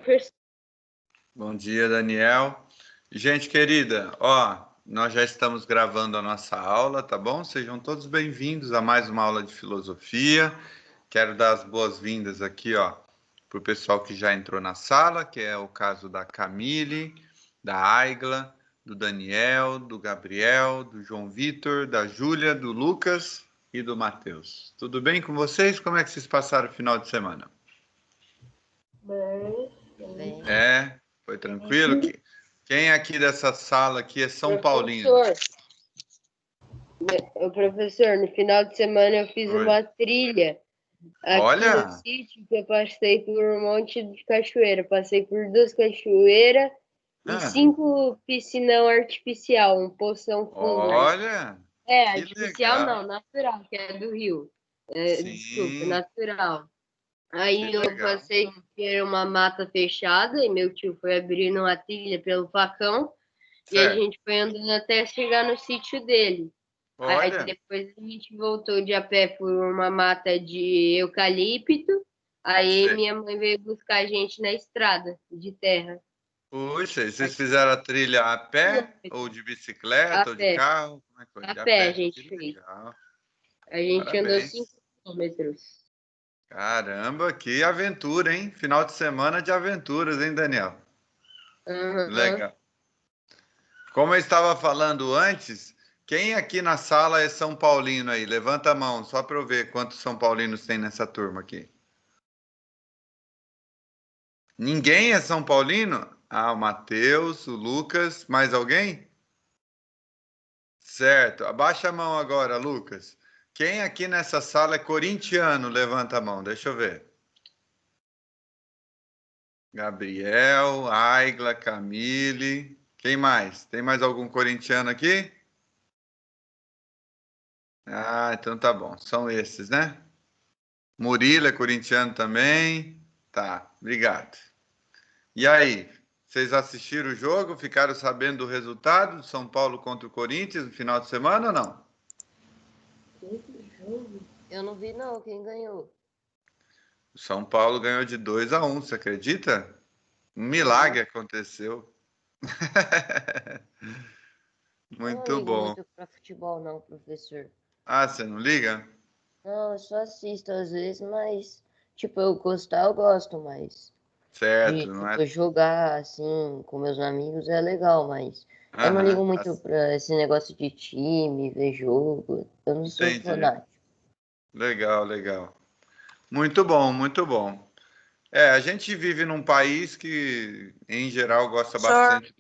professor. Bom dia, Daniel. Gente querida, ó, nós já estamos gravando a nossa aula, tá bom? Sejam todos bem-vindos a mais uma aula de filosofia. Quero dar as boas-vindas aqui, ó, para o pessoal que já entrou na sala, que é o caso da Camille, da Aigla, do Daniel, do Gabriel, do João Vitor, da Júlia, do Lucas e do Matheus. Tudo bem com vocês? Como é que vocês passaram o final de semana? Bem. Foi tranquilo? Quem aqui dessa sala aqui é São Paulino? Professor, no final de semana eu fiz uma trilha aqui no sítio, que eu passei por um monte de cachoeira. Passei por 2 cachoeiras e 5 piscinão artificial, um poção fundo. Olha! Artificial legal. Não, natural, que é do rio. Desculpa, natural. Aí eu passei por uma mata fechada e meu tio foi abrindo uma trilha pelo facão. Certo. E a gente foi andando até chegar no sítio dele. Olha. Aí depois a gente voltou de a pé por uma mata de eucalipto. Aí minha mãe veio buscar a gente na estrada de terra. Puxa, vocês fizeram a trilha a pé ou de bicicleta ou de carro? Como é que foi? A pé a gente fez. Legal. A gente andou 5 quilômetros. Caramba, que aventura, hein? Final de semana de aventuras, hein, Daniel? Legal. Como eu estava falando antes, quem aqui na sala é São Paulino aí? Levanta a mão, só para eu ver quantos São Paulinos tem nessa turma aqui. Ninguém é São Paulino? Ah, o Matheus, o Lucas, mais alguém? Certo, abaixa a mão agora, Lucas. Quem aqui nessa sala é corintiano? Levanta a mão, deixa eu ver. Gabriel, Aigla, Camille. Quem mais? Tem mais algum corintiano aqui? Ah, então tá bom. São esses, né? Murilo é corintiano também. Tá, obrigado. E aí, vocês assistiram o jogo? Ficaram sabendo do resultado do São Paulo contra o Corinthians no final de semana ou não? Eu não vi não, quem ganhou? O São Paulo ganhou de 2-1, você acredita? Um milagre aconteceu. Muito bom. Eu não ligo muito pra futebol não, professor. Ah, você não liga? Não, eu só assisto às vezes, mas tipo, eu gostar, eu gosto, mas certo, não é? Jogar assim com meus amigos é legal, mas eu não ligo muito pra esse negócio de time, ver jogo. Eu não sou fanático. Legal, legal. Muito bom, muito bom. A gente vive num país que, em geral, gosta bastante.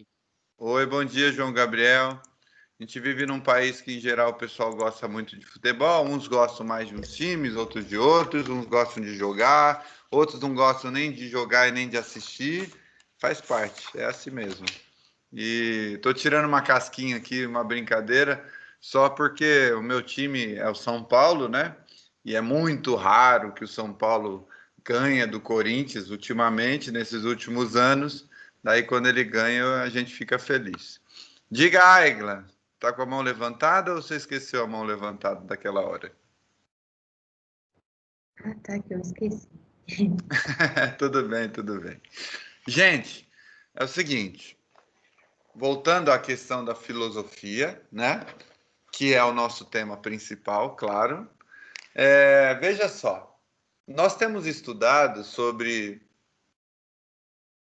Oi, bom dia, João Gabriel. A gente vive num país que, em geral, o pessoal gosta muito de futebol. Uns gostam mais de uns times, outros de outros. Uns gostam de jogar, outros não gostam nem de jogar e nem de assistir. Faz parte, é assim mesmo. E tô tirando uma casquinha aqui, uma brincadeira, só porque o meu time é o São Paulo, né? E é muito raro que o São Paulo ganha do Corinthians ultimamente, nesses últimos anos. Daí, quando ele ganha, a gente fica feliz. Diga, Aigla, tá com a mão levantada ou você esqueceu a mão levantada daquela hora? Ah, tá, que eu esqueci. Tudo bem, tudo bem. Gente, é o seguinte, voltando à questão da filosofia, né? Que é o nosso tema principal, claro. Veja só, nós temos estudado sobre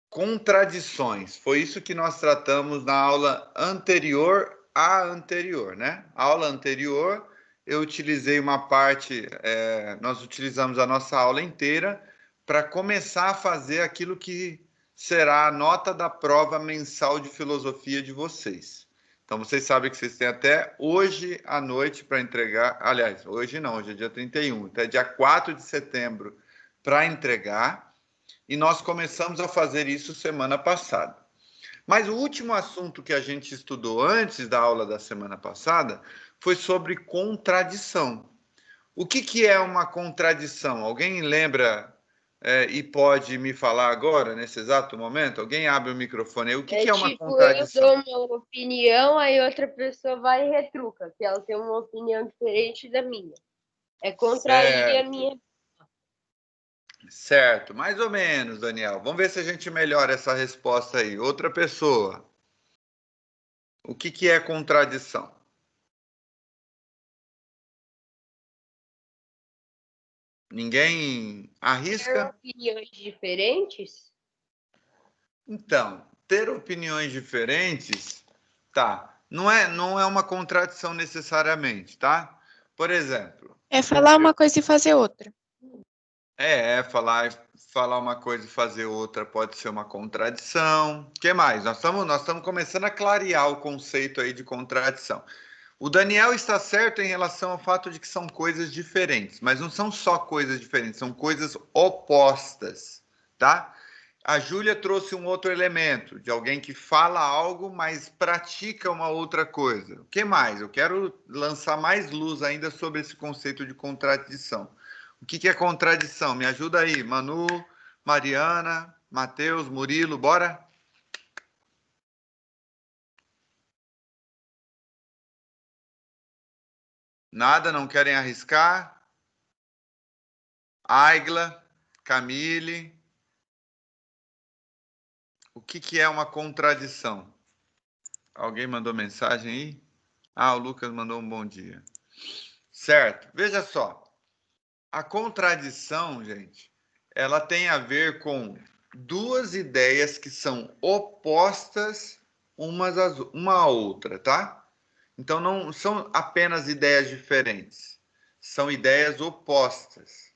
contradições. Foi isso que nós tratamos na aula anterior à anterior, né? A aula anterior, eu utilizei uma parte, nós utilizamos a nossa aula inteira para começar a fazer aquilo que será a nota da prova mensal de filosofia de vocês. Então, vocês sabem que vocês têm até hoje à noite para entregar. Aliás, hoje não, hoje é dia 31, até dia 4 de setembro para entregar. E nós começamos a fazer isso semana passada. Mas o último assunto que a gente estudou antes da aula da semana passada foi sobre contradição. O que é uma contradição? Alguém lembra e pode me falar agora, nesse exato momento? Alguém abre o microfone aí. O que é uma contradição? Eu dou uma opinião, aí outra pessoa vai e retruca, que ela tem uma opinião diferente da minha. É contrair a minha. Certo, mais ou menos, Daniel. Vamos ver se a gente melhora essa resposta aí. Outra pessoa. O que é contradição? Ninguém Ter arrisca? opiniões diferentes? Então, ter opiniões diferentes, tá? Não é uma contradição necessariamente, tá? Por exemplo, É falar uma coisa e fazer outra. falar uma coisa e fazer outra pode ser uma contradição. O que mais? Nós estamos começando a clarear o conceito aí de contradição. O Daniel está certo em relação ao fato de que são coisas diferentes, mas não são só coisas diferentes, são coisas opostas, tá? A Júlia trouxe um outro elemento, de alguém que fala algo, mas pratica uma outra coisa. O que mais? Eu quero lançar mais luz ainda sobre esse conceito de contradição. O que é contradição? Me ajuda aí, Manu, Mariana, Matheus, Murilo, bora? Nada, não querem arriscar? Aigla, Camille. O que é uma contradição? Alguém mandou mensagem aí? Ah, o Lucas mandou um bom dia. Certo, veja só. A contradição, gente, ela tem a ver com duas ideias que são opostas uma à outra, tá? Então não são apenas ideias diferentes, são ideias opostas.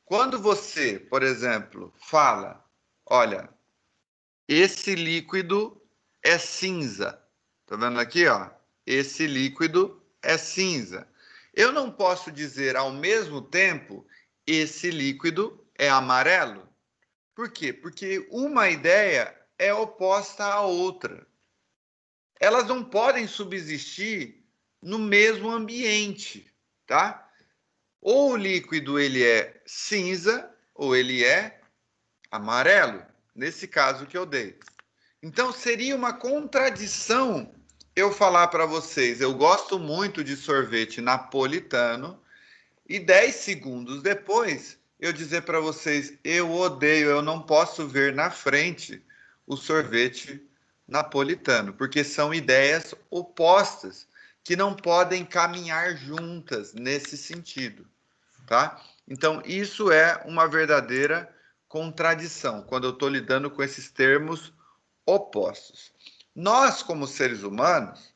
Quando você, por exemplo, fala, olha, esse líquido é cinza. Tá vendo aqui, ó? Esse líquido é cinza. Eu não posso dizer ao mesmo tempo esse líquido é amarelo. Por quê? Porque uma ideia é oposta à outra. Elas não podem subsistir no mesmo ambiente, tá? Ou o líquido ele é cinza ou ele é amarelo, nesse caso que eu dei. Então seria uma contradição eu falar para vocês, eu gosto muito de sorvete napolitano, e 10 segundos depois eu dizer para vocês, eu odeio, eu não posso ver na frente o sorvete napolitano, porque são ideias opostas que não podem caminhar juntas nesse sentido, tá? Então isso é uma verdadeira contradição, quando eu estou lidando com esses termos opostos. Nós, como seres humanos,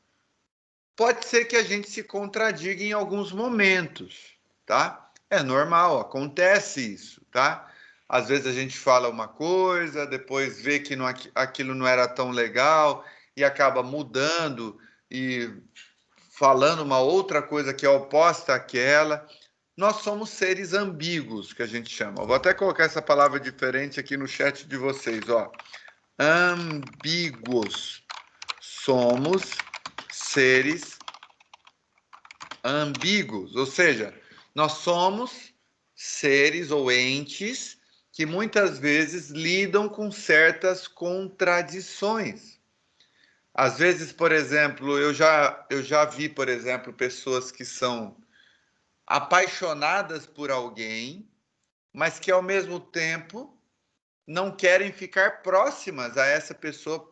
pode ser que a gente se contradiga em alguns momentos, tá? É normal, acontece isso, tá? Às vezes a gente fala uma coisa, depois vê que não, aquilo não era tão legal e acaba mudando e falando uma outra coisa que é oposta àquela. Nós somos seres ambíguos, que a gente chama. Eu vou até colocar essa palavra diferente aqui no chat de vocês, ó. Ambíguos. Somos seres ambíguos, ou seja, nós somos seres ou entes que muitas vezes lidam com certas contradições. Às vezes, por exemplo, eu já vi, por exemplo, pessoas que são apaixonadas por alguém, mas que ao mesmo tempo não querem ficar próximas a essa pessoa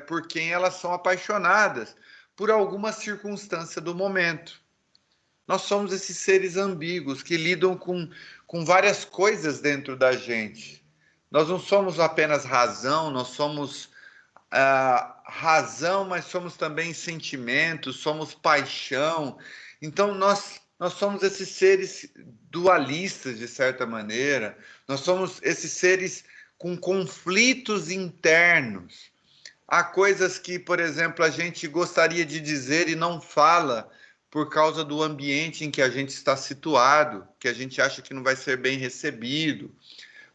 por quem elas são apaixonadas, por alguma circunstância do momento. Nós somos esses seres ambíguos que lidam com várias coisas dentro da gente. Nós não somos apenas razão, nós somos razão, mas somos também sentimentos, somos paixão. Então, nós somos esses seres dualistas, de certa maneira. Nós somos esses seres com conflitos internos. Há coisas que, por exemplo, a gente gostaria de dizer e não fala por causa do ambiente em que a gente está situado, que a gente acha que não vai ser bem recebido.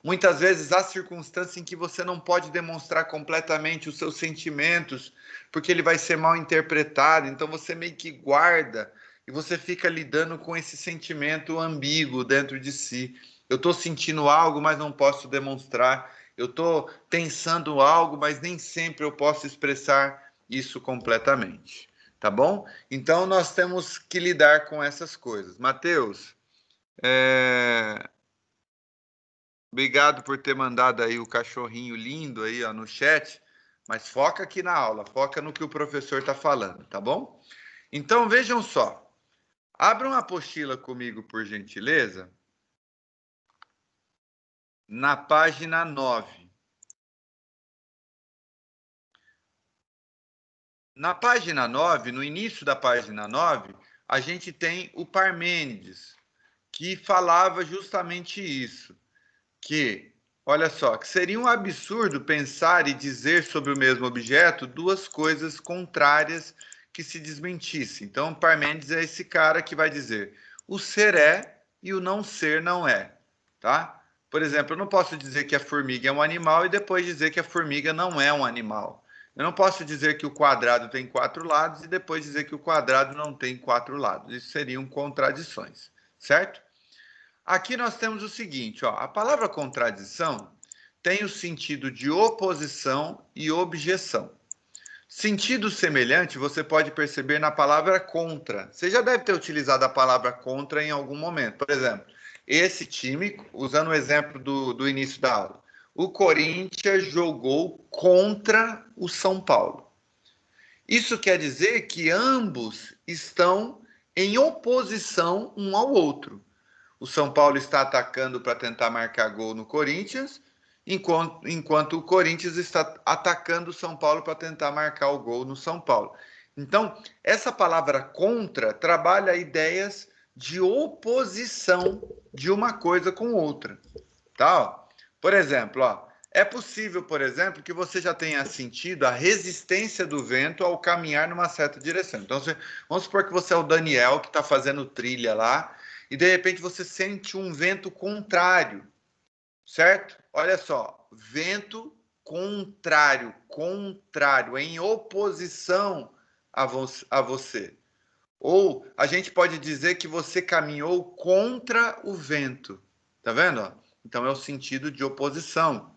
Muitas vezes há circunstâncias em que você não pode demonstrar completamente os seus sentimentos, porque ele vai ser mal interpretado, então você meio que guarda e você fica lidando com esse sentimento ambíguo dentro de si. Eu estou sentindo algo, mas não posso demonstrar. Eu estou pensando algo, mas nem sempre eu posso expressar isso completamente. Tá bom? Então nós temos que lidar com essas coisas. Mateus, Obrigado por ter mandado aí o cachorrinho lindo aí, ó, no chat. Mas foca aqui na aula, foca no que o professor está falando, tá bom? Então, vejam só. Abram uma apostila comigo, por gentileza. Na página 9. Na página 9, no início da página 9, a gente tem o Parmênides, que falava justamente isso, que, olha só, que seria um absurdo pensar e dizer sobre o mesmo objeto duas coisas contrárias que se desmentissem. Então, Parmênides é esse cara que vai dizer o ser é e o não ser não é, tá? Por exemplo, eu não posso dizer que a formiga é um animal e depois dizer que a formiga não é um animal. Eu não posso dizer que o quadrado tem 4 lados e depois dizer que o quadrado não tem 4 lados. Isso seriam contradições, certo? Aqui nós temos o seguinte, ó, a palavra contradição tem o sentido de oposição e objeção. Sentido semelhante você pode perceber na palavra contra. Você já deve ter utilizado a palavra contra em algum momento. Por exemplo, esse time, usando o exemplo do início da aula, o Corinthians jogou contra o São Paulo. Isso quer dizer que ambos estão em oposição um ao outro. O São Paulo está atacando para tentar marcar gol no Corinthians, enquanto o Corinthians está atacando o São Paulo para tentar marcar o gol no São Paulo. Então, essa palavra contra trabalha ideias de oposição de uma coisa com outra. Tá? Por exemplo, ó, é possível, por exemplo, que você já tenha sentido a resistência do vento ao caminhar numa certa direção. Então, vamos supor que você é o Daniel, que está fazendo trilha lá, e de repente você sente um vento contrário, certo? Olha só, vento contrário, em oposição a você. Ou a gente pode dizer que você caminhou contra o vento, tá vendo? Então é o sentido de oposição.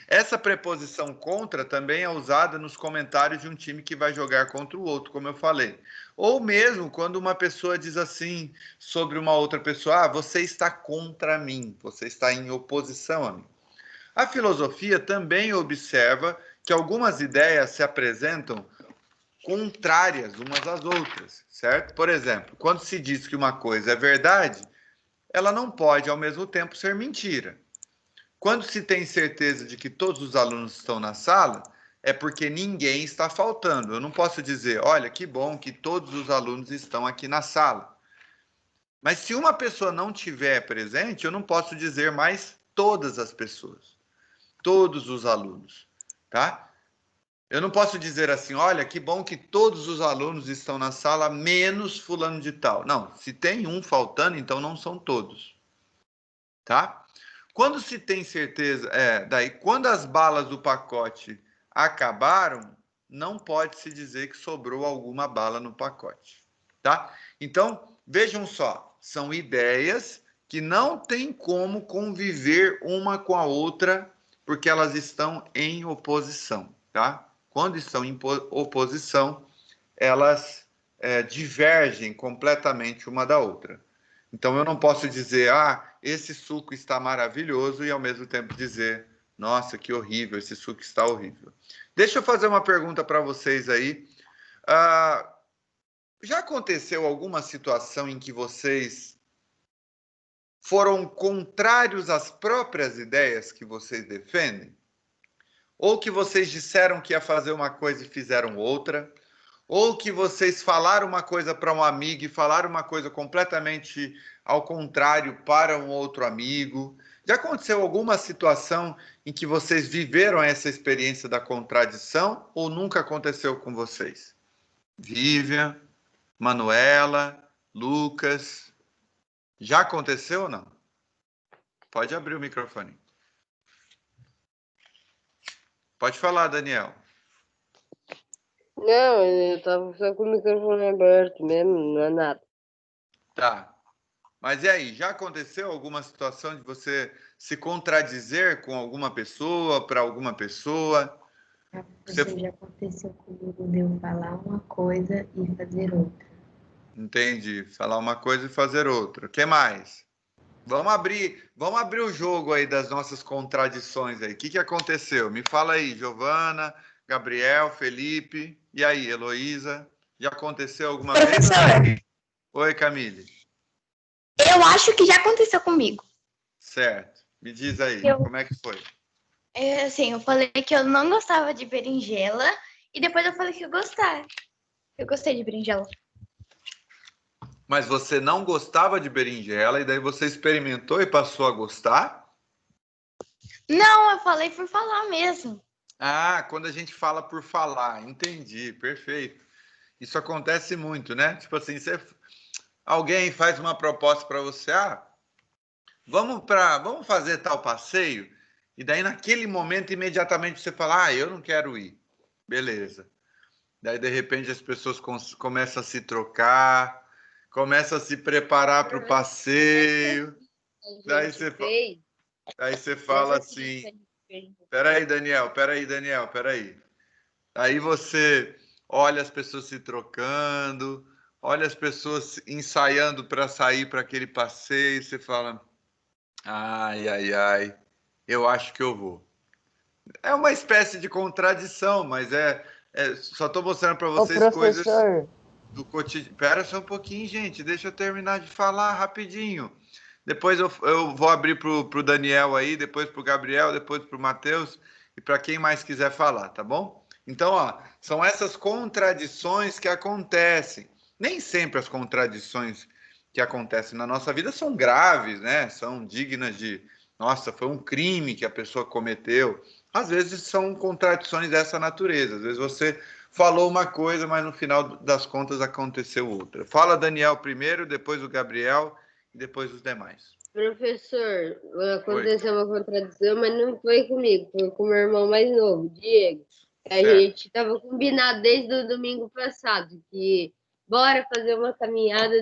Essa preposição contra também é usada nos comentários de um time que vai jogar contra o outro, como eu falei. Ou mesmo quando uma pessoa diz assim sobre uma outra pessoa: você está contra mim, você está em oposição a mim. A filosofia também observa que algumas ideias se apresentam contrárias umas às outras, certo? Por exemplo, quando se diz que uma coisa é verdade, ela não pode ao mesmo tempo ser mentira. Quando se tem certeza de que todos os alunos estão na sala, é porque ninguém está faltando. Eu não posso dizer, olha, que bom que todos os alunos estão aqui na sala. Mas se uma pessoa não estiver presente, eu não posso dizer mais todas as pessoas, todos os alunos, tá? Eu não posso dizer assim, olha, que bom que todos os alunos estão na sala, menos fulano de tal. Não, se tem um faltando, então não são todos, tá? Quando se tem certeza, daí quando as balas do pacote acabaram, não pode se dizer que sobrou alguma bala no pacote, tá? Então, vejam só, são ideias que não tem como conviver uma com a outra, porque elas estão em oposição, tá? Quando estão em oposição, elas divergem completamente uma da outra. Então, eu não posso dizer, esse suco está maravilhoso, e ao mesmo tempo dizer, nossa, que horrível, esse suco está horrível. Deixa eu fazer uma pergunta para vocês aí. Já aconteceu alguma situação em que vocês foram contrários às próprias ideias que vocês defendem? Ou que vocês disseram que ia fazer uma coisa e fizeram outra? Ou que vocês falaram uma coisa para um amigo e falaram uma coisa completamente ao contrário para um outro amigo? Já aconteceu alguma situação em que vocês viveram essa experiência da contradição ou nunca aconteceu com vocês? Vivian, Manuela, Lucas, já aconteceu ou não? Pode abrir o microfone. Pode falar, Daniel. Não, eu tava só com o microfone aberto mesmo, não é nada. Tá. Mas e aí, já aconteceu alguma situação de você se contradizer com alguma pessoa, para alguma pessoa? Já aconteceu comigo de eu falar uma coisa e fazer outra. Entendi. Falar uma coisa e fazer outra. O que mais? Vamos abrir o jogo aí das nossas contradições aí. O que aconteceu? Me fala aí, Giovana, Gabriel, Felipe, e aí, Heloísa? Já aconteceu alguma vez? Professor, Oi, Camille. eu acho que já aconteceu comigo. Certo. Me diz aí, como é que foi? Assim, eu falei que eu não gostava de berinjela e depois eu falei que eu gostava. Eu gostei de berinjela. Mas você não gostava de berinjela e daí você experimentou e passou a gostar? Não, eu falei por falar mesmo. Ah, quando a gente fala por falar, entendi, perfeito. Isso acontece muito, né? Tipo assim, alguém faz uma proposta para você, vamos fazer tal passeio, e daí naquele momento imediatamente você fala, eu não quero ir. Beleza. Daí de repente as pessoas começam a se trocar, começam a se preparar para o passeio. Daí você fala assim, peraí, Daniel. Aí você olha as pessoas se trocando, olha as pessoas ensaiando para sair para aquele passeio, você fala, ai, eu acho que eu vou. É uma espécie de contradição, mas só estou mostrando para Ô, vocês coisas professor, do cotidiano. Espera só um pouquinho, gente, deixa eu terminar de falar rapidinho. Depois eu vou abrir para o Daniel aí, depois para o Gabriel, depois para o Matheus e para quem mais quiser falar, tá bom? Então, são essas contradições que acontecem. Nem sempre as contradições que acontecem na nossa vida são graves, né? São dignas de, nossa, foi um crime que a pessoa cometeu. Às vezes são contradições dessa natureza. Às vezes você falou uma coisa, mas no final das contas aconteceu outra. Fala Daniel primeiro, depois o Gabriel e depois os demais. Professor, Oi. aconteceu uma contradição, mas não foi comigo, foi com o meu irmão mais novo, Diego. A Certo. gente estava combinado desde o domingo passado que bora fazer uma caminhada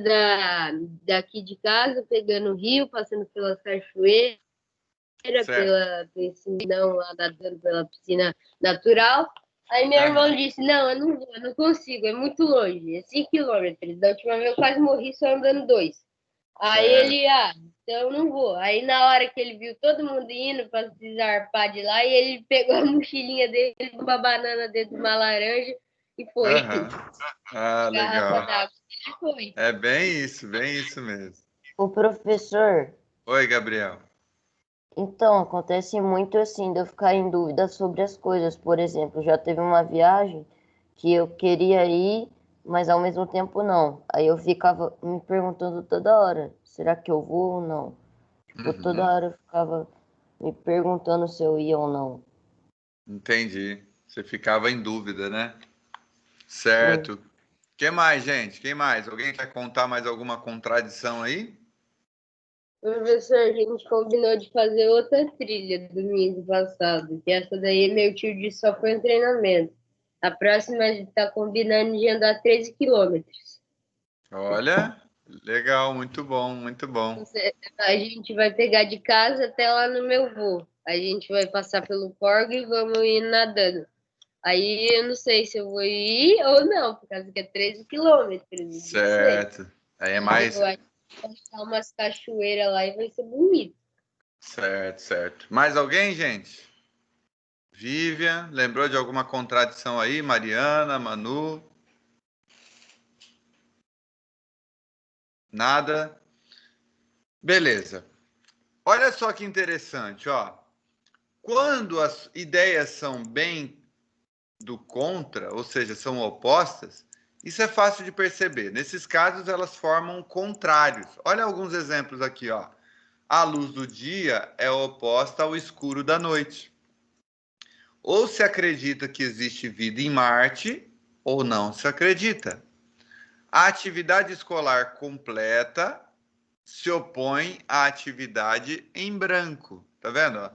daqui de casa, pegando o rio, passando pelas cachoeiras, Certo. pela piscina, lá nadando pela piscina natural. Aí meu irmão disse, não, eu não vou, eu não consigo, é muito longe, é 5 quilômetros. Da última vez eu quase morri só andando 2. Aí Certo. ele, então eu não vou. Aí na hora que ele viu todo mundo indo para se zarpar de lá, e ele pegou a mochilinha dele, uma banana dentro de uma laranja e foi. Garrafa Legal. d'água. E foi. É bem isso mesmo. ô, professor, Oi, Gabriel. então, acontece muito assim, de eu ficar em dúvida sobre as coisas. Por exemplo, já teve uma viagem que eu queria ir, mas ao mesmo tempo não. Aí eu ficava me perguntando toda hora, será que eu vou ou não? Tipo, toda hora eu ficava me perguntando se eu ia ou não. Entendi. Você ficava em dúvida, né? Sim. Certo. Quem mais, gente? Quem mais? Alguém quer contar mais alguma contradição aí? Professor, a gente combinou de fazer outra trilha domingo passado, que essa daí meu tio disse só foi um treinamento. A próxima a gente está combinando de andar 13 quilômetros. Olha, legal, muito bom, muito bom. A gente vai pegar de casa até lá no meu voo. A gente vai passar pelo córrego e vamos ir nadando. Aí eu não sei se eu vou ir ou não, por causa que é 13 quilômetros. Não sei. Certo. Aí é Mas mais. eu acho que vai passar umas cachoeiras lá e vai ser bonito. Certo. Mais alguém, gente? Vivian, lembrou de alguma contradição aí? Mariana, Manu? Nada? Beleza. Olha só que interessante, ó. Quando as ideias são bem do contra, ou seja, são opostas, isso é fácil de perceber. Nesses casos, elas formam contrários. Olha alguns exemplos aqui, ó. A luz do dia é oposta ao escuro da noite. Ou se acredita que existe vida em Marte, ou não se acredita. A atividade escolar completa se opõe à atividade em branco. Tá vendo?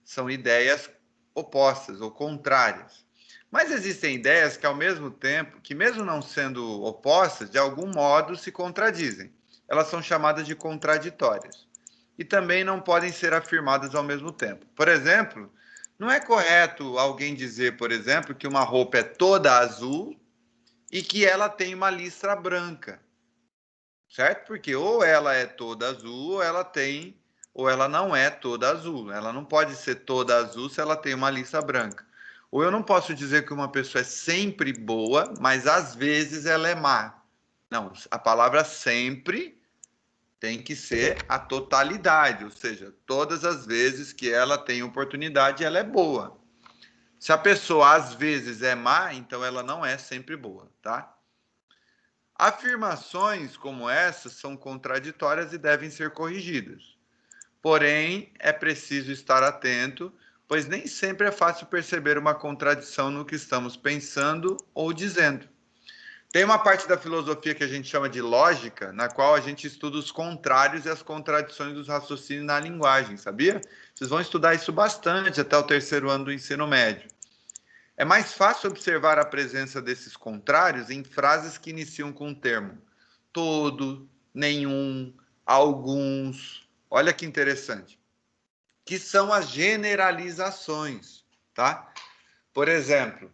São ideias opostas ou contrárias. Mas existem ideias que, ao mesmo tempo, que mesmo não sendo opostas, de algum modo se contradizem. Elas são chamadas de contraditórias. E também não podem ser afirmadas ao mesmo tempo. Por exemplo, não é correto alguém dizer, por exemplo, que uma roupa é toda azul e que ela tem uma listra branca. certo? Porque ou ela é toda azul, ou ela não é toda azul. Ela não pode ser toda azul se ela tem uma lista branca. Ou eu não posso dizer que uma pessoa é sempre boa, mas às vezes ela é má. Não, a palavra sempre tem que ser a totalidade, ou seja, todas as vezes que ela tem oportunidade, ela é boa. Se a pessoa às vezes é má, então ela não é sempre boa, tá? Afirmações como essas são contraditórias e devem ser corrigidas. Porém, é preciso estar atento, pois nem sempre é fácil perceber uma contradição no que estamos pensando ou dizendo. Tem uma parte da filosofia que a gente chama de lógica, na qual a gente estuda os contrários e as contradições dos raciocínios na linguagem, sabia? Vocês vão estudar isso bastante até o 3º ano do ensino médio. É mais fácil observar a presença desses contrários em frases que iniciam com o termo todo, nenhum, alguns. Olha que interessante. Que são as generalizações, tá? Por exemplo,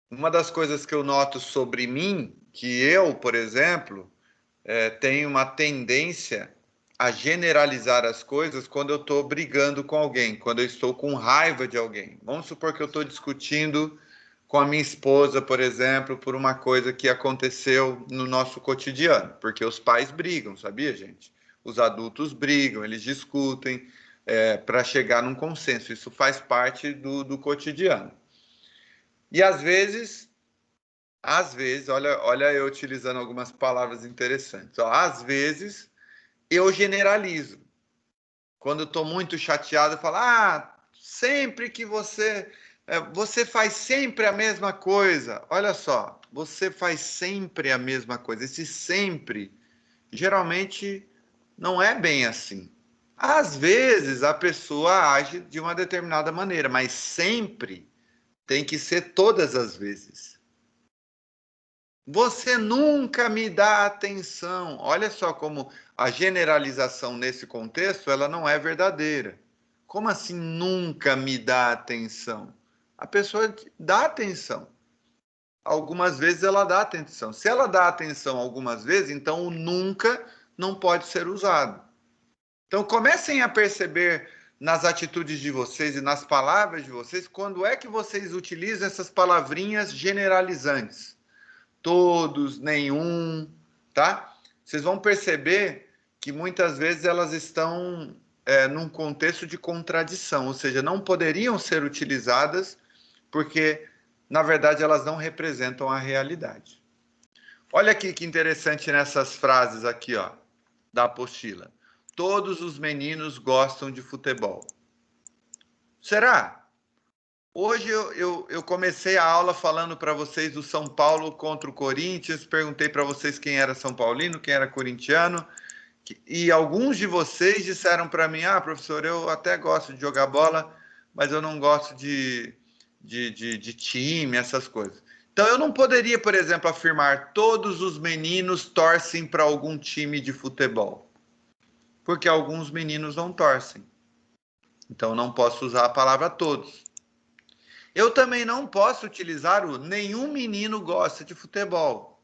uma das coisas que eu noto sobre mim, que eu, por exemplo, tenho uma tendência a generalizar as coisas quando eu estou brigando com alguém, quando eu estou com raiva de alguém. Vamos supor que eu estou discutindo com a minha esposa, por exemplo, por uma coisa que aconteceu no nosso cotidiano, porque os pais brigam, sabia, gente? Os adultos brigam, eles discutem para chegar num consenso. Isso faz parte do cotidiano. E às vezes, olha eu utilizando algumas palavras interessantes. Ó, às vezes, eu generalizo. Quando eu estou muito chateado, eu falo, sempre que você faz sempre a mesma coisa. Olha só, você faz sempre a mesma coisa. Esse sempre, geralmente, não é bem assim. Às vezes, a pessoa age de uma determinada maneira, mas sempre tem que ser todas as vezes. Você nunca me dá atenção. Olha só como a generalização nesse contexto, ela não é verdadeira. Como assim nunca me dá atenção? A pessoa dá atenção. Algumas vezes ela dá atenção. Se ela dá atenção algumas vezes, então o nunca não pode ser usado. Então comecem a perceber nas atitudes de vocês e nas palavras de vocês, quando é que vocês utilizam essas palavrinhas generalizantes. Todos, nenhum, tá? Vocês vão perceber que muitas vezes elas estão num contexto de contradição, ou seja, não poderiam ser utilizadas porque, na verdade, elas não representam a realidade. Olha aqui que interessante nessas frases aqui, ó, da apostila. Todos os meninos gostam de futebol. Será? Hoje eu comecei a aula falando para vocês do São Paulo contra o Corinthians, perguntei para vocês quem era São Paulino, quem era corintiano, e alguns de vocês disseram para mim, professor, eu até gosto de jogar bola, mas eu não gosto de time, essas coisas. Então eu não poderia, por exemplo, afirmar todos os meninos torcem para algum time de futebol, porque alguns meninos não torcem. Então não posso usar a palavra todos. Eu também não posso utilizar o nenhum menino gosta de futebol.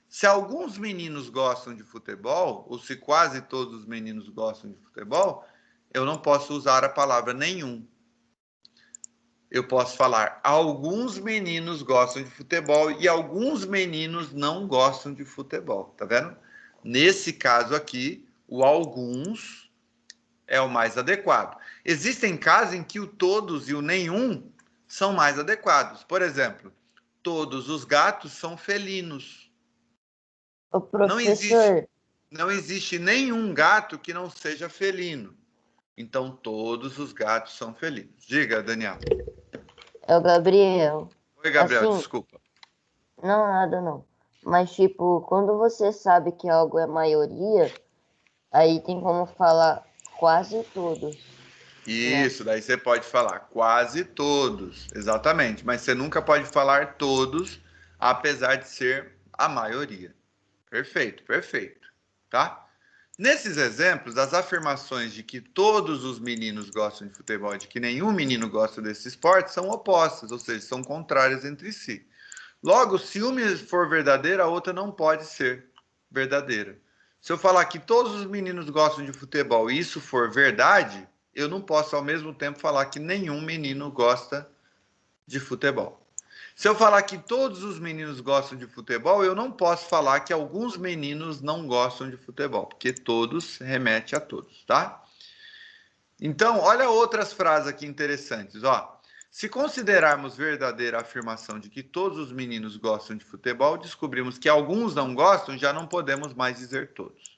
Se alguns meninos gostam de futebol, ou se quase todos os meninos gostam de futebol, eu não posso usar a palavra nenhum. Eu posso falar alguns meninos gostam de futebol e alguns meninos não gostam de futebol. Tá vendo? Nesse caso aqui, o alguns é o mais adequado. Existem casos em que o todos e o nenhum são mais adequados. Por exemplo, todos os gatos são felinos. O professor... Não existe nenhum gato que não seja felino. Então, todos os gatos são felinos. Diga, Daniel. É o Gabriel. Oi, Gabriel, assim, desculpa. Não, nada não. Mas, tipo, quando você sabe que algo é maioria, aí tem como falar quase todos. Isso, daí você pode falar quase todos, exatamente. Mas você nunca pode falar todos, apesar de ser a maioria. Perfeito, perfeito. Tá? Nesses exemplos, as afirmações de que todos os meninos gostam de futebol e de que nenhum menino gosta desse esporte são opostas, ou seja, são contrárias entre si. Logo, se uma for verdadeira, a outra não pode ser verdadeira. Se eu falar que todos os meninos gostam de futebol e isso for verdade, eu não posso ao mesmo tempo falar que nenhum menino gosta de futebol. Se eu falar que todos os meninos gostam de futebol, eu não posso falar que alguns meninos não gostam de futebol, porque todos remete a todos, tá? Então, olha outras frases aqui interessantes, ó. Se considerarmos verdadeira a afirmação de que todos os meninos gostam de futebol, descobrimos que alguns não gostam, já não podemos mais dizer todos.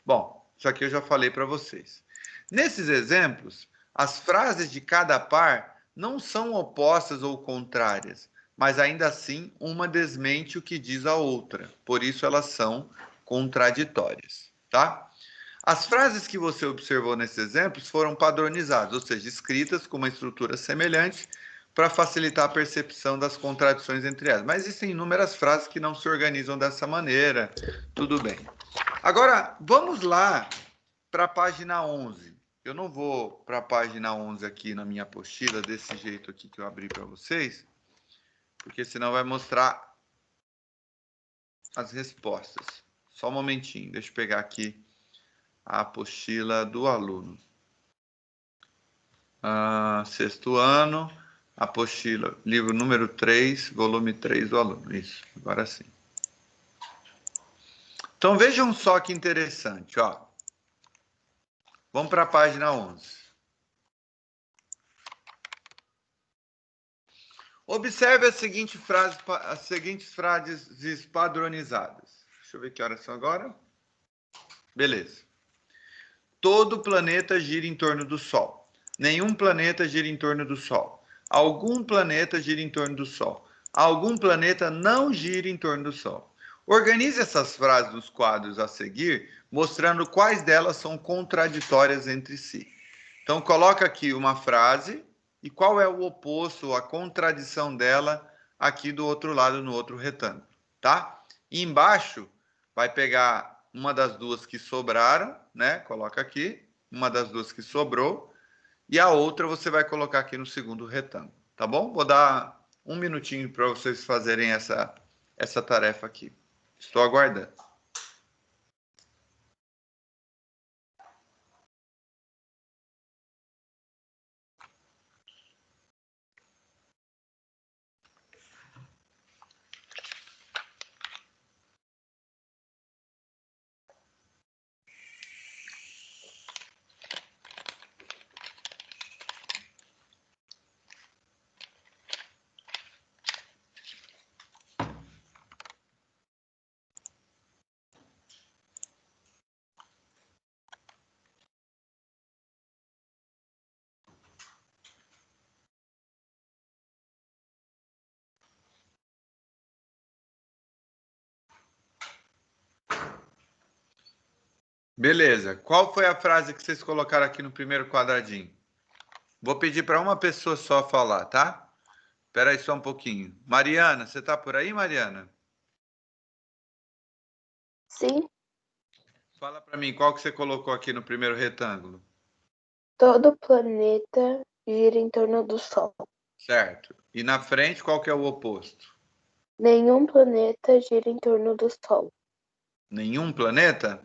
Bom, isso aqui eu já falei para vocês. Nesses exemplos, as frases de cada par não são opostas ou contrárias, mas ainda assim uma desmente o que diz a outra. Por isso elas são contraditórias, tá? As frases que você observou nesses exemplos foram padronizadas, ou seja, escritas com uma estrutura semelhante para facilitar a percepção das contradições entre elas. Mas existem inúmeras frases que não se organizam dessa maneira. Tudo bem. Agora, vamos lá para a página 11. Eu não vou para a página 11 aqui na minha apostila, desse jeito aqui que eu abri para vocês, porque senão vai mostrar as respostas. Só um momentinho, deixa eu pegar aqui a apostila do aluno. Sexto ano, apostila, livro número 3, volume 3 do aluno. Isso, agora sim. Então vejam só que interessante, ó. Vamos para a página 11. Observe as seguintes frases padronizadas. Deixa eu ver que horas são agora. Beleza. Todo planeta gira em torno do Sol. Nenhum planeta gira em torno do Sol. Algum planeta gira em torno do Sol. Algum planeta não gira em torno do Sol. Organize essas frases nos quadros a seguir, mostrando quais delas são contraditórias entre si. Então, coloca aqui uma frase e qual é o oposto, a contradição dela aqui do outro lado, no outro retângulo, tá? E embaixo, vai pegar uma das duas que sobraram, né? Coloca aqui, uma das duas que sobrou, e a outra você vai colocar aqui no segundo retângulo, tá bom? Vou dar um minutinho para vocês fazerem essa tarefa aqui. Estou aguardando. Beleza. Qual foi a frase que vocês colocaram aqui no primeiro quadradinho? Vou pedir para uma pessoa só falar, tá? Espera aí só um pouquinho. Mariana, você tá por aí, Mariana? Sim. Fala para mim, qual que você colocou aqui no primeiro retângulo? Todo planeta gira em torno do Sol. Certo. E na frente, qual que é o oposto? Nenhum planeta gira em torno do Sol. Nenhum planeta?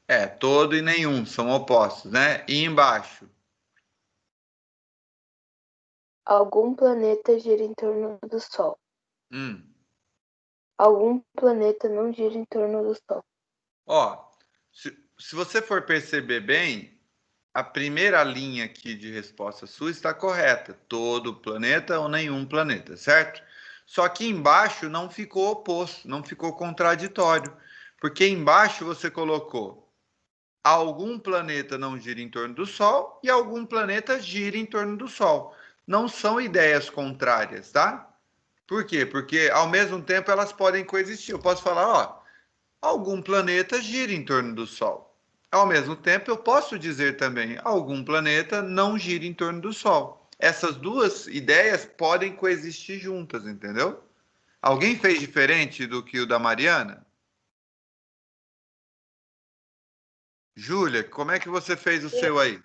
É. Todo e nenhum são opostos, né? E embaixo? Algum planeta gira em torno do Sol. Algum planeta não gira em torno do Sol. Ó, se você for perceber bem, a primeira linha aqui de resposta sua está correta. Todo planeta ou nenhum planeta, certo? Só que embaixo não ficou oposto, não ficou contraditório. Porque embaixo você colocou algum planeta não gira em torno do Sol e algum planeta gira em torno do Sol. Não são ideias contrárias, tá? Por quê? Porque ao mesmo tempo elas podem coexistir. Eu posso falar, ó, algum planeta gira em torno do Sol. Ao mesmo tempo, eu posso dizer também, algum planeta não gira em torno do Sol. Essas duas ideias podem coexistir juntas, entendeu? Alguém fez diferente do que o da Mariana? Júlia, como é que você fez o seu aí?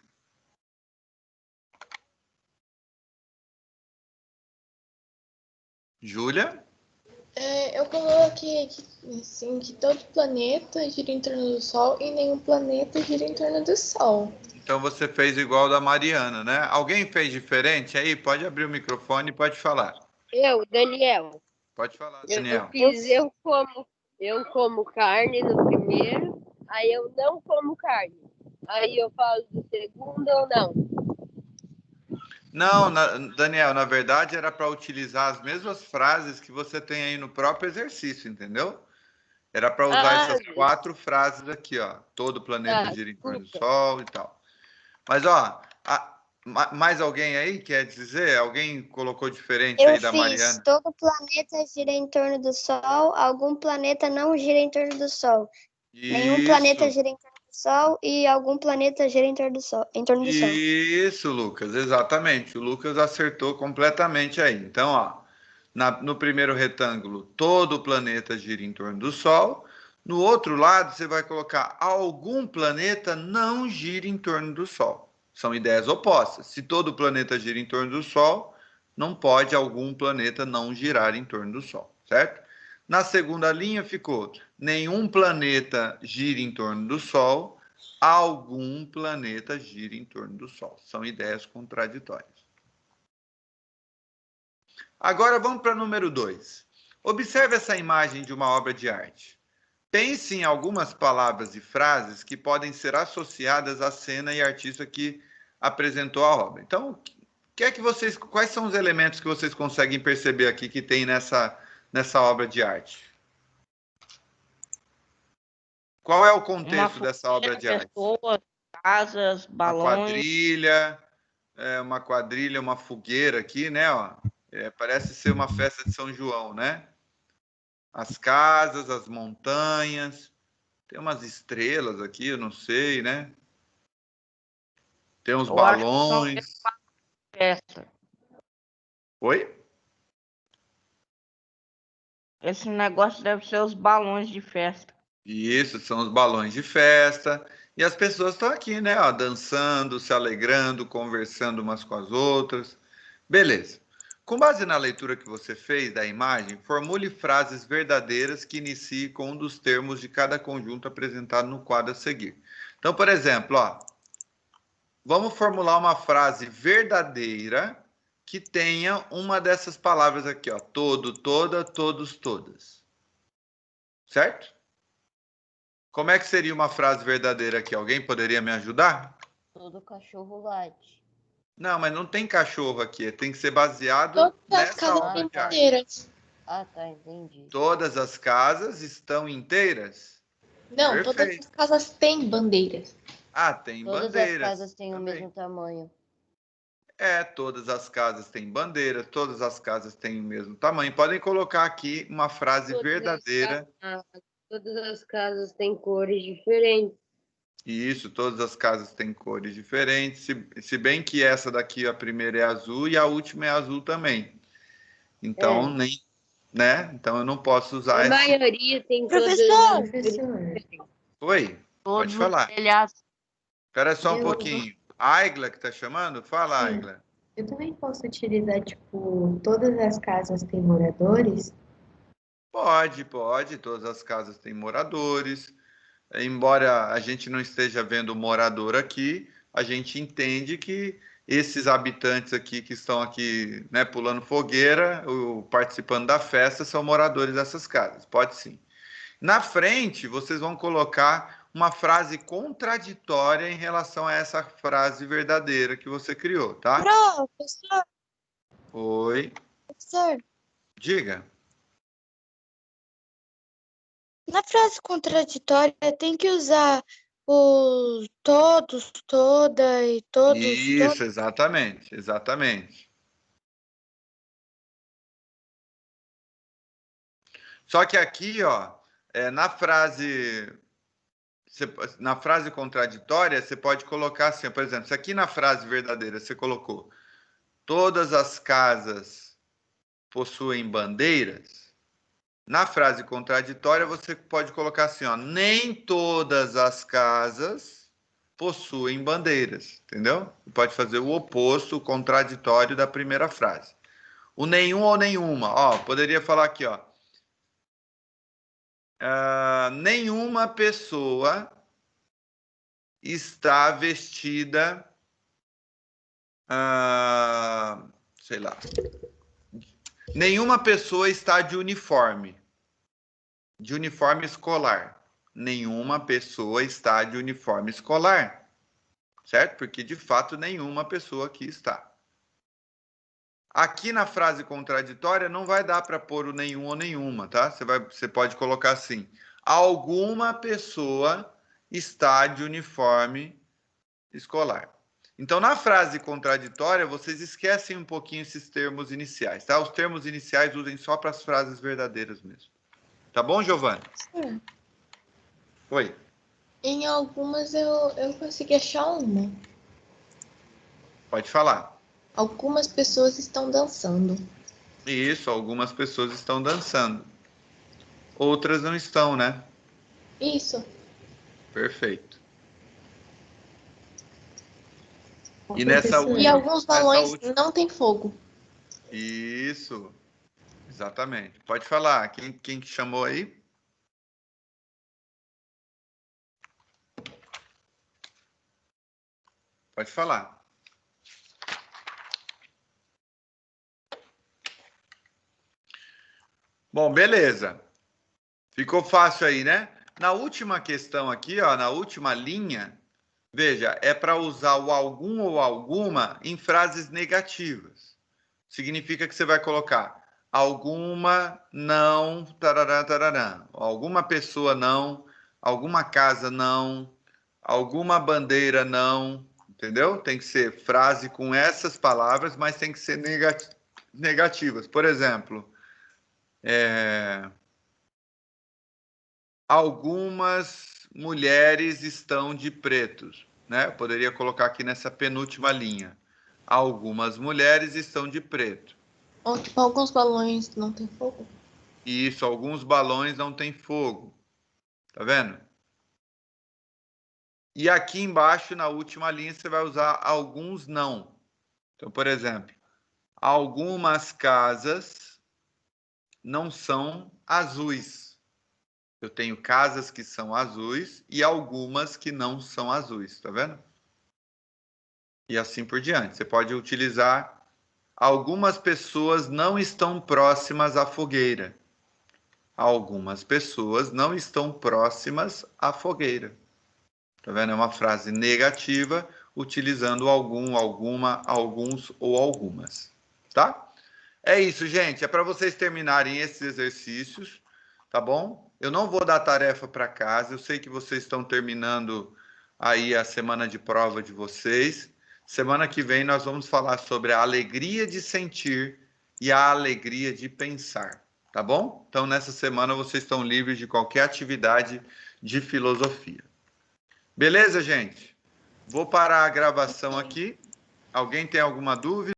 Júlia? Eu coloquei aqui, assim, que todo planeta gira em torno do Sol e nenhum planeta gira em torno do Sol. Então você fez igual da Mariana, né? Alguém fez diferente aí? Pode abrir o microfone e pode falar. Daniel. Pode falar, Eu Daniel. fiz, eu como carne no primeiro, aí eu não como carne. Aí eu falo do segundo ou não. Não, Daniel, na verdade era para utilizar as mesmas frases que você tem aí no próprio exercício, entendeu? Era para usar essas 4 frases aqui, ó. Todo planeta gira em torno do Sol e tal. Mas, ó, mais alguém aí quer dizer? Alguém colocou diferente aí da Mariana? Todo planeta gira em torno do Sol, algum planeta não gira em torno do Sol. Nenhum planeta gira em torno do Sol e algum planeta gira em torno do Sol. Isso, Lucas, exatamente. O Lucas acertou completamente aí. Então, ó, no primeiro retângulo, todo o planeta gira em torno do Sol. No outro lado, você vai colocar algum planeta não gira em torno do Sol. São ideias opostas. Se todo o planeta gira em torno do Sol, não pode algum planeta não girar em torno do Sol, certo? Na segunda linha ficou: nenhum planeta gira em torno do Sol, algum planeta gira em torno do Sol. São ideias contraditórias. Agora vamos para número 2. Observe essa imagem de uma obra de arte. Pense em algumas palavras e frases que podem ser associadas à cena e artista que apresentou a obra. Então, quais são os elementos que vocês conseguem perceber aqui que tem nessa obra de arte? Qual é o contexto dessa obra de arte? Pessoas, casas, balões. Uma quadrilha, uma fogueira aqui, né? Ó. Parece ser uma festa de São João, né? As casas, as montanhas, tem umas estrelas aqui, eu não sei, né? Tem uns balões. Festa. Oi? Esse negócio deve ser os balões de festa. Isso, são os balões de festa. E as pessoas estão aqui, né? Ó, dançando, se alegrando, conversando umas com as outras. Beleza. Com base na leitura que você fez da imagem, formule frases verdadeiras que iniciem com um dos termos de cada conjunto apresentado no quadro a seguir. Então, por exemplo, ó, vamos formular uma frase verdadeira que tenha uma dessas palavras aqui, ó. Todo, toda, todos, todas. Certo? Como é que seria uma frase verdadeira aqui? Alguém poderia me ajudar? Todo cachorro late. Não, mas não tem cachorro aqui. Tem que ser baseado Todas as casas têm bandeiras. Ah, tá, entendi. Todas as casas estão inteiras? Não, perfeito. Todas as casas têm bandeiras. Ah, tem bandeiras. Todas as casas têm o mesmo tamanho. Todas as casas têm bandeiras, todas as casas têm o mesmo tamanho. Podem colocar aqui uma frase verdadeira. Todas as casas têm cores diferentes. Isso, todas as casas têm cores diferentes, se bem que essa daqui, a primeira é azul e a última é azul também. Então, né? Então eu não posso usar essa. A maioria tem Professor! Oi, pode falar. Espera só um pouquinho. A Aigla que tá chamando? Fala, Aigla. Eu também posso utilizar, tipo, todas as casas têm moradores? Pode. Todas as casas têm moradores. Embora a gente não esteja vendo morador aqui, a gente entende que esses habitantes aqui que estão aqui, né, pulando fogueira, participando da festa, são moradores dessas casas. Pode sim. Na frente, vocês vão colocar uma frase contraditória em relação a essa frase verdadeira que você criou, tá? Professor! Oi. Professor! Diga. Na frase contraditória tem que usar os todos, toda e todos. Isso, todos. exatamente. Só que aqui, ó, na frase contraditória, você pode colocar assim, por exemplo, se aqui na frase verdadeira você colocou todas as casas possuem bandeiras, na frase contraditória você pode colocar assim, ó, nem todas as casas possuem bandeiras, entendeu? Pode fazer o oposto, o contraditório da primeira frase. O nenhum ou nenhuma, ó, poderia falar aqui, ó, nenhuma pessoa está vestida, sei lá, nenhuma pessoa está de uniforme escolar. Nenhuma pessoa está de uniforme escolar, certo? Porque, de fato, nenhuma pessoa aqui está. Aqui na frase contraditória não vai dar para pôr o nenhum ou nenhuma, tá? Você pode colocar assim: alguma pessoa está de uniforme escolar. Então, na frase contraditória, vocês esquecem um pouquinho esses termos iniciais, tá? Os termos iniciais usem só para as frases verdadeiras mesmo. Tá bom, Giovana? Sim. Oi. Em algumas eu consegui achar uma. Pode falar. Algumas pessoas estão dançando. Isso, algumas pessoas estão dançando. Outras não estão, né? Isso. Perfeito. E nessa E alguns balões não tem fogo. Isso. Exatamente. Pode falar. Quem que chamou aí? Pode falar. Bom, beleza. Ficou fácil aí, né? Na última questão aqui, ó, na última linha, veja, é para usar o algum ou alguma em frases negativas. Significa que você vai colocar alguma não, tarará, tarará. Alguma pessoa não, alguma casa não, alguma bandeira não, entendeu? Tem que ser frase com essas palavras, mas tem que ser negativas. Por exemplo, algumas mulheres estão de pretos, né? Eu poderia colocar aqui nessa penúltima linha. Algumas mulheres estão de preto. Ou tipo, alguns balões não tem fogo. Isso, alguns balões não têm fogo. Tá vendo? E aqui embaixo, na última linha, você vai usar alguns não. Então, por exemplo, algumas casas não são azuis. Eu tenho casas que são azuis e algumas que não são azuis, tá vendo? E assim por diante. Você pode utilizar algumas pessoas não estão próximas à fogueira. Algumas pessoas não estão próximas à fogueira. Tá vendo? É uma frase negativa utilizando algum, alguma, alguns ou algumas. Tá? É isso, gente. É para vocês terminarem esses exercícios, tá bom? Eu não vou dar tarefa para casa. Eu sei que vocês estão terminando aí a semana de prova de vocês. Semana que vem nós vamos falar sobre a alegria de sentir e a alegria de pensar, tá bom? Então, nessa semana vocês estão livres de qualquer atividade de filosofia. Beleza, gente? Vou parar a gravação aqui. Alguém tem alguma dúvida?